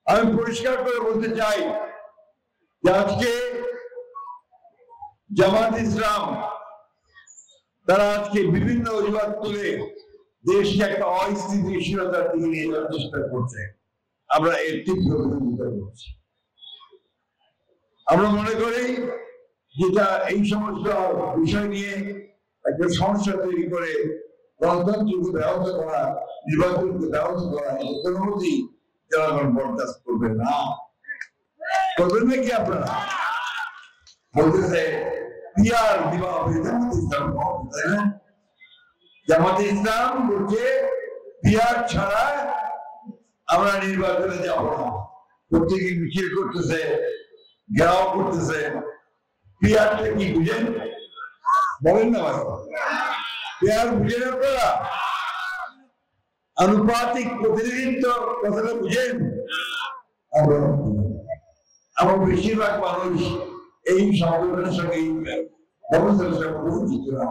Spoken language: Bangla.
আমি পরিষ্কার করে বলতে চাই যে আজকে জামাত ইসলাম তারা আজকে বিভিন্ন অজুহাত তুলে দেশকে একটা অস্থিতিশীলতার দিকে নিয়ে যাওয়ার চেষ্টা করছে। আমরা এর তীব্র বিরোধিতা করছি। আমরা মনে করি যেটা এই সমস্ত বিষয় নিয়ে একটা সমস্যা তৈরি করে গণতন্ত্রকে ব্যাহত করা, নির্বাচনকে ব্যাহত করা, কোনো মতেই জনগণ বরদাস্ত করবে না। করবেন নাকি আপনারা? বলতেছে পিয়ার বিবাহ জামাতে ইসলাম, তাই না? জামাতে ইসলাম বলছে পিয়ার ছাড়া আমরা নির্বাচনে যাব না। প্রত্যেকে মিছিল করতেছে, ঘেরাও করতেছে। পিয়ারটা কি বুঝেন? বলেন না ভাই, পিয়ার বুঝেন আপনারা? আনুপাতিক প্রতিনিধিত্ব কথাটা বুঝেন? আমার বেশিরভাগ মানুষ এই সংগঠনের সঙ্গে পরিচিত না।